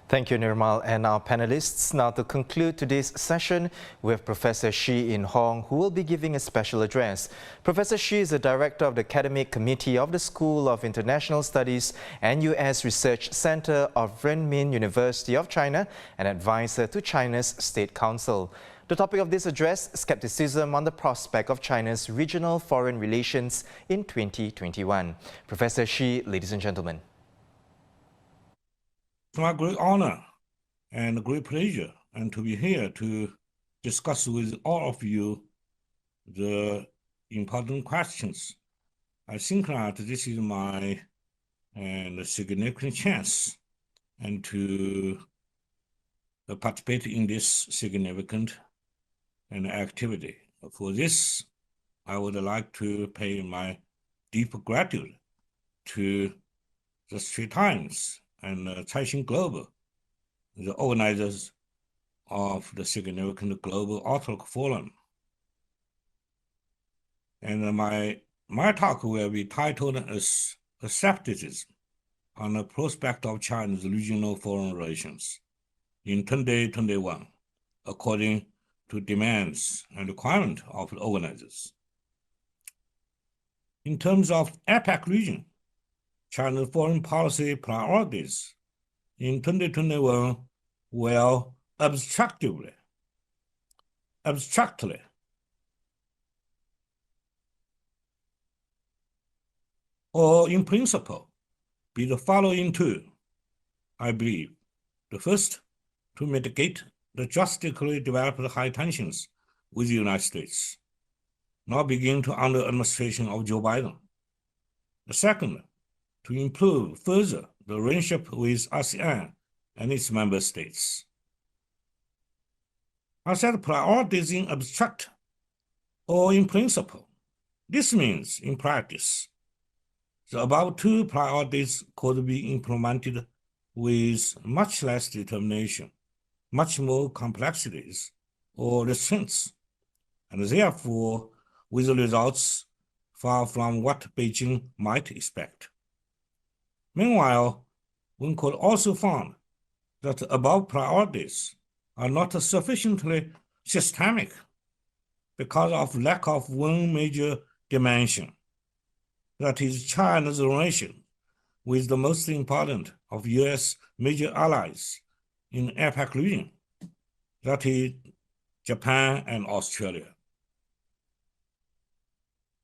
Thank you, Nirmal, and our panelists. Now, to conclude today's session, we have Professor Shi Yinhong, who will be giving a special address. Professor Shi is the director of the Academic Committee of the School of International Studies and U.S. Research Center of Renmin University of China and advisor to China's State Council. The topic of this address, Scepticism on the Prospect of China's Regional Foreign Relations in 2021. Professor Shi, ladies and gentlemen. It's my great honor and great pleasure and to be here to discuss with all of you the important questions. I think that this is my significant chance and to participate in this significant activity. For this, I would like to pay my deep gratitude to the Straits Times and Caixin Global, the organizers of the significant Global Outlook Forum. And my talk will be titled as Scepticism on the Prospect of China's Regional Foreign Relations in 2021, according to demands and requirements of the organizers. In terms of APEC region, China's foreign policy priorities in 2021 will abstractly or in principle be the following two, I believe. The first, to mitigate the drastically developed high tensions with the United States, now begin to under administration of Joe Biden. The second, to improve further the relationship with ASEAN and its member states. I said priorities in abstract or in principle. This means, in practice, the above two priorities could be implemented with much less determination, much more complexities or restraints, and therefore with results far from what Beijing might expect. Meanwhile, one could also find that above priorities are not sufficiently systemic because of lack of one major dimension, that is China's relation with the most important of U.S. major allies in APEC region, that is Japan and Australia.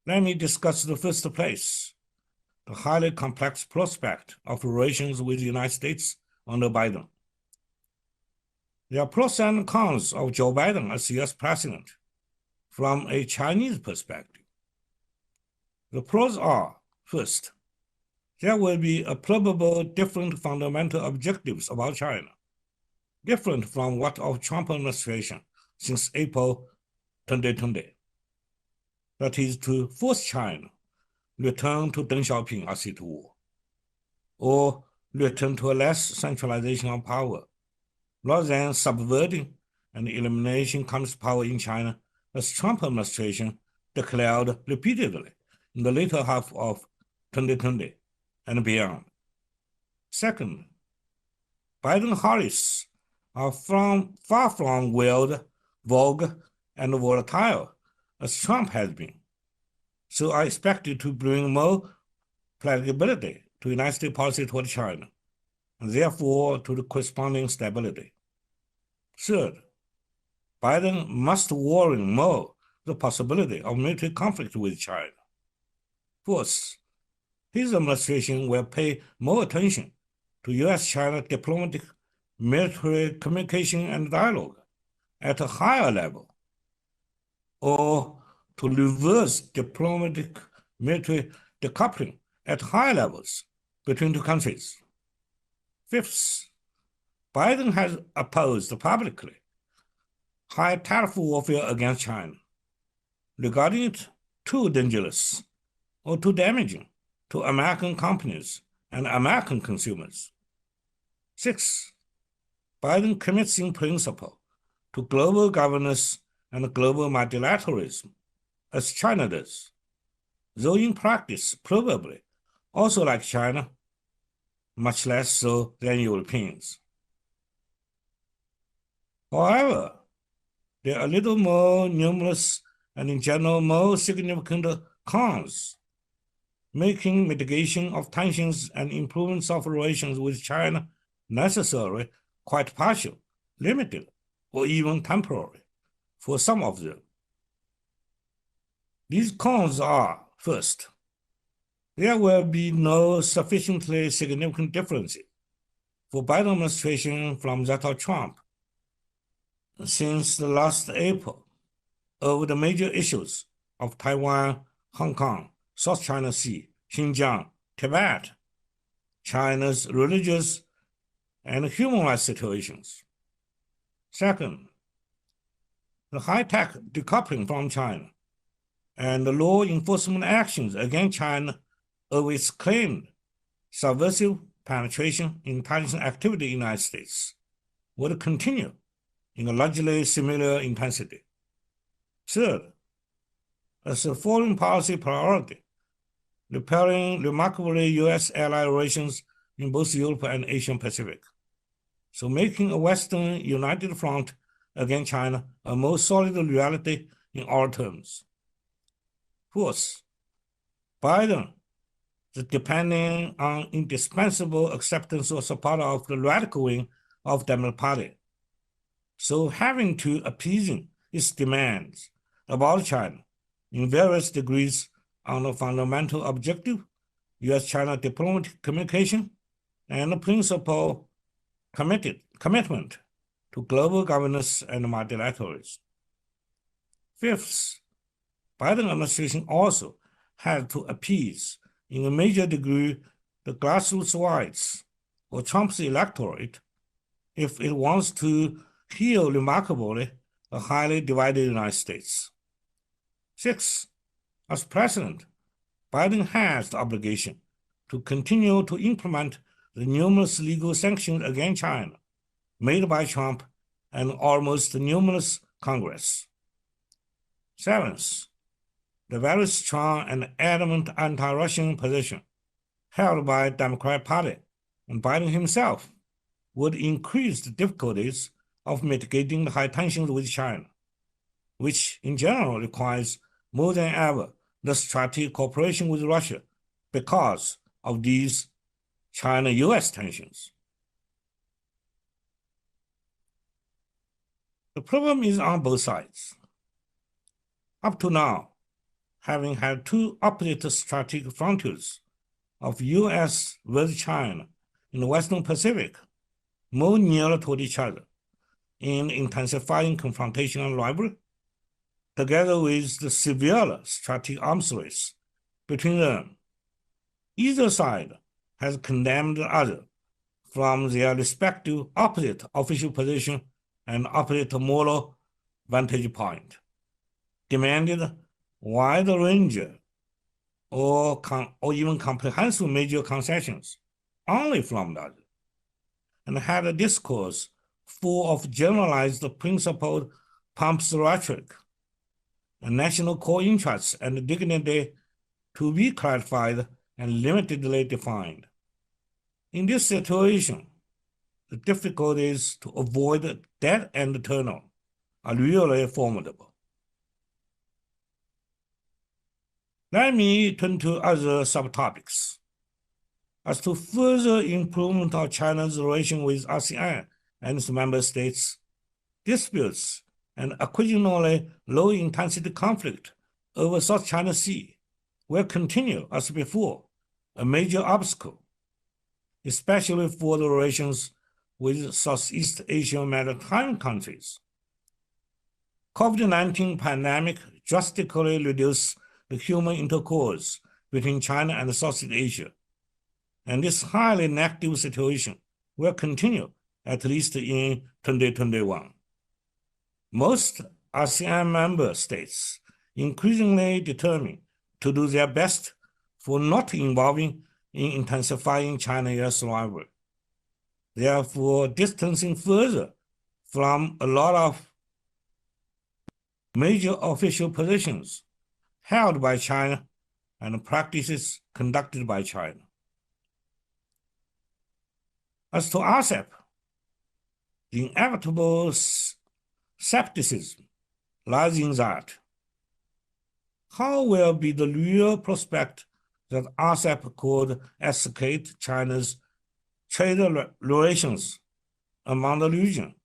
Let me discuss the first place, the highly complex prospect of relations with the United States under Biden. There are pros and cons of Joe Biden as U.S. president from a Chinese perspective. The pros are, first, there will be a probable different fundamental objectives about China, different from what of Trump administration since April 2020. That is to force China return to Deng Xiaoping as it were, or return to a less centralization of power, rather than subverting and elimination communist power in China, as Trump administration declared repeatedly in the later half of 2020 and beyond. Second, Biden-Harris are far from wild, vogue, and volatile as Trump has been. So I expect it to bring more predictability to United States policy toward China, and therefore to the corresponding stability. Third, Biden must warn more the possibility of military conflict with China. Fourth, his administration will pay more attention to U.S.-China diplomatic, military communication and dialogue at a higher level, or to reverse diplomatic military decoupling at high levels between two countries. Fifth, Biden has opposed publicly high tariff warfare against China, regarding it too dangerous or too damaging to American companies and American consumers. Sixth, Biden commits in principle to global governance and global multilateralism, as China does, though in practice, probably, also like China, much less so than Europeans. However, there are a little more numerous and in general more significant cons, making mitigation of tensions and improvements of relations with China necessary, quite partial, limited, or even temporary for some of them. These cons are, first, there will be no sufficiently significant differences for Biden administration from that of Trump since the last April over the major issues of Taiwan, Hong Kong, South China Sea, Xinjiang, Tibet, China's religious and human rights situations. Second, the high-tech decoupling from China and the law enforcement actions against China of its claimed subversive penetration in intelligence activity in the United States would continue in a largely similar intensity. Third, as a foreign policy priority, repairing remarkably U.S. allied relations in both Europe and Asian Pacific, so making a Western united front against China a more solid reality in all terms. Fourth, Biden is depending on indispensable acceptance or support of the radical wing of the Democratic Party, so having to appeasing its demands about China in various degrees on the fundamental objective, U.S.-China diplomatic communication, and the principal commitment to global governance and multilateralism. Fifth, Biden administration also had to appease in a major degree the grassroots whites or Trump's electorate if it wants to heal remarkably a highly divided United States. Sixth, as president, Biden has the obligation to continue to implement the numerous legal sanctions against China made by Trump and almost numerous Congress. Seventh, the very strong and adamant anti-Russian position held by the Democratic Party and Biden himself would increase the difficulties of mitigating the high tensions with China, which in general requires more than ever the strategic cooperation with Russia because of these China-US tensions. The problem is on both sides. Up to now, having had two opposite strategic frontiers of US with China in the Western Pacific, more near toward each other in intensifying confrontation and rivalry, together with the severe strategic arms race between them, either side has condemned the other from their respective opposite official position and opposite moral vantage point, demanded wide range or even comprehensive major concessions only from the other, and had a discourse full of generalized principled pomps rhetoric, and national core interests and dignity to be clarified and limitedly defined. In this situation, the difficulties to avoid dead end tunnel are really formidable. Let me turn to other subtopics. As to further improvement of China's relation with ASEAN and its member states, disputes and occasionally low-intensity conflict over South China Sea will continue as before, a major obstacle, especially for the relations with Southeast Asian maritime countries. COVID-19 pandemic drastically reduced the human intercourse between China and Southeast Asia, and this highly negative situation will continue at least in 2021. Most ASEAN member states increasingly determined to do their best for not involving in intensifying China-US rivalry, therefore distancing further from a lot of major official positions held by China and practices conducted by China. As to RCEP, the inevitable Scepticism lies in that. How will be the real prospect that RCEP could escalate China's trade relations among the region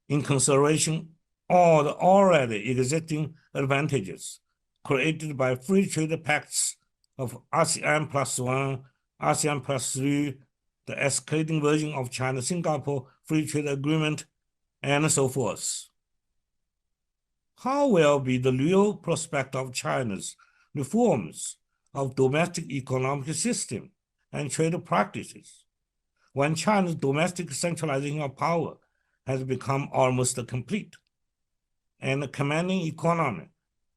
in consideration of the already existing advantages created by free trade pacts of ASEAN plus 1, ASEAN plus 3, the escalating version of China-Singapore Free Trade Agreement, and so forth. How will be the real prospect of China's reforms of domestic economic system and trade practices when China's domestic centralization of power has become almost complete, and the commanding economy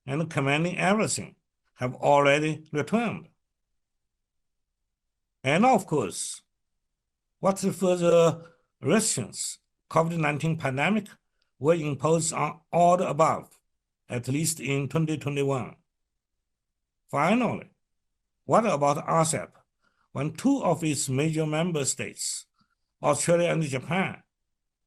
and commanding everything have already returned? And of course, what further restrictions COVID-19 pandemic will impose on all the above, at least in 2021. Finally, what about RCEP when two of its major member states, Australia and Japan,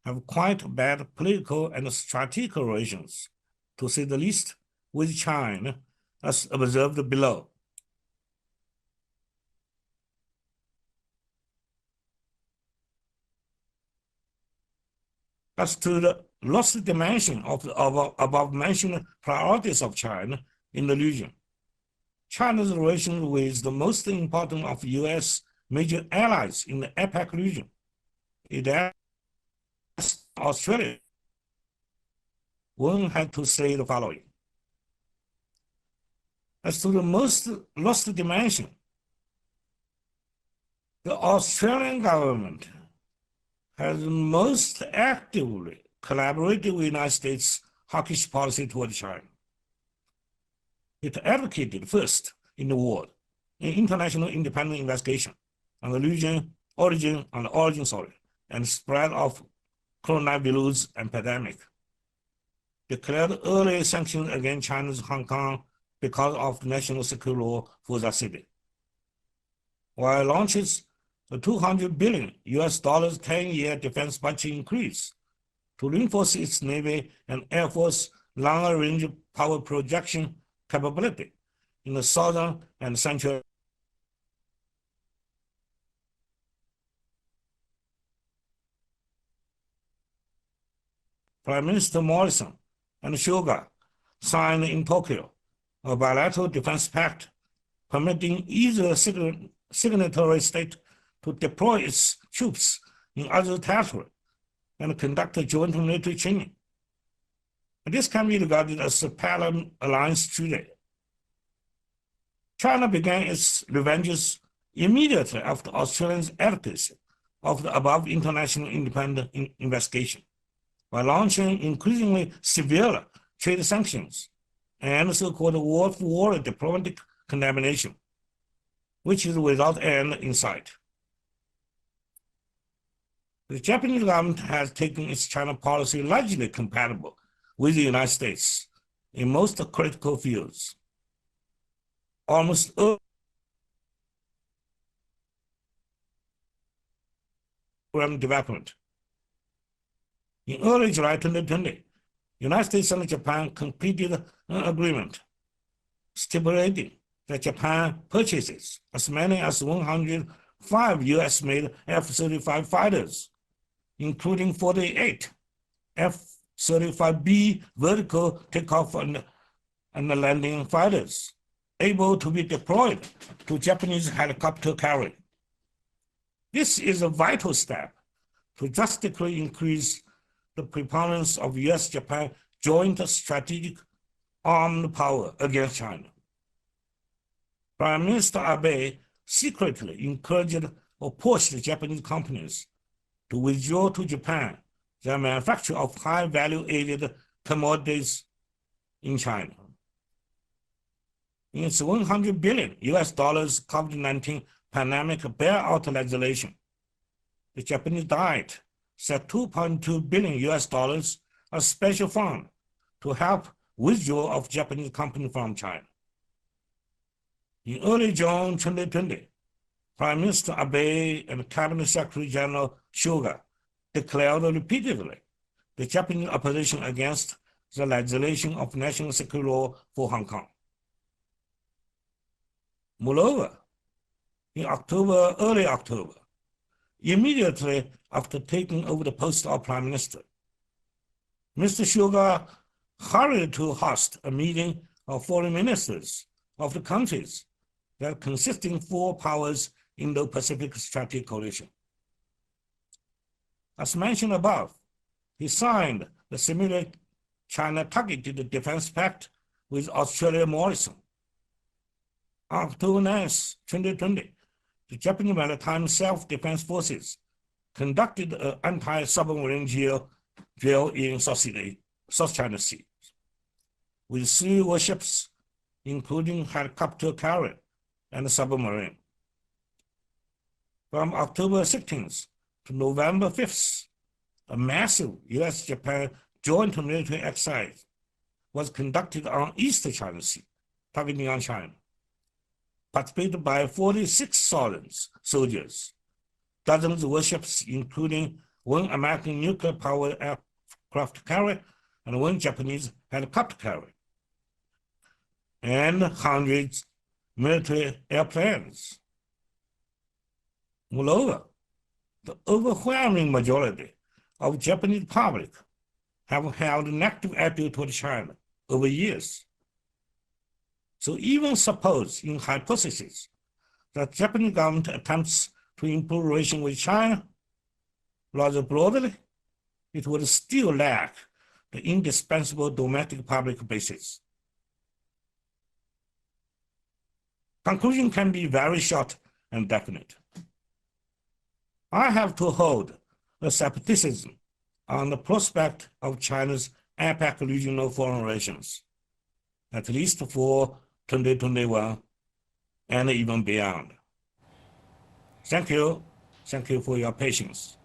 have quite bad political and strategic relations, to say the least, with China, as observed below? As to the lost dimension of the above-mentioned priorities of China in the region, China's relations with the most important of U.S. major allies in the APEC region, it is Australia, one had to say the following. As to the most lost dimension, the Australian government has most actively collaborated with the United States' hawkish policy toward China. It advocated first in the world an international independent investigation on the origin and spread of coronavirus epidemic, declared early sanctions against China's Hong Kong because of the national security law for that city, while launches the $200 billion 10-year defense budget increase to reinforce its Navy and Air Force longer-range power projection capability in the southern and central. Prime Minister Morrison and Suga signed in Tokyo a bilateral defense pact permitting either signatory state to deploy its troops in other territory and conduct a joint military training. This can be regarded as a parallel alliance treaty. China began its revenges immediately after Australia's advocacy of the above international independent investigation, by launching increasingly severe trade sanctions and so-called war-for-war diplomatic condemnation, which is without end in sight. The Japanese government has taken its China policy largely compatible with the United States in most critical fields. Almost all development. In early July 2020, United States and Japan completed an agreement stipulating that Japan purchases as many as 105 US-made F-35 fighters, including 48 F-35B vertical takeoff and landing fighters, able to be deployed to Japanese helicopter carrier. This is a vital step to drastically increase the preponderance of US-Japan joint strategic armed power against China. Prime Minister Abe secretly encouraged or pushed Japanese companies to withdraw to Japan their manufacture of high-value-added commodities in China. In its $100 billion COVID-19 pandemic bailout legislation, the Japanese Diet set $2.2 billion as special fund to help withdrawal of Japanese companies from China. In early June 2020, Prime Minister Abe and Cabinet Secretary General Suga declared repeatedly the Japanese opposition against the legislation of national security law for Hong Kong. Moreover, in early October, immediately after taking over the post of Prime Minister, Mr. Suga hurried to host a meeting of foreign ministers of the countries that consisting four powers Indo-Pacific Strategic Coalition. As mentioned above, he signed the similar China Targeted Defense Pact with Australia Morrison. On October 9, 2020, the Japanese Maritime Self-Defense Forces conducted an anti-submarine drill in South China Sea, with 3 warships, including helicopter carrier and submarine. From October 16th to November 5th, a massive U.S.-Japan joint military exercise was conducted on East China Sea, targeting on China, participated by 46,000 soldiers, dozens of warships, including 1 American nuclear-powered aircraft carrier and 1 Japanese helicopter carrier, and hundreds military airplanes. Moreover, the overwhelming majority of Japanese public have held negative attitude toward China over years. So even suppose, in hypothesis, that Japanese government attempts to improve relations with China rather broadly, it would still lack the indispensable domestic public basis. Conclusion can be very short and definite. I have to hold a scepticism on the prospect of China's APEC regional foreign relations, at least for 2021 and even beyond. Thank you. Thank you for your patience.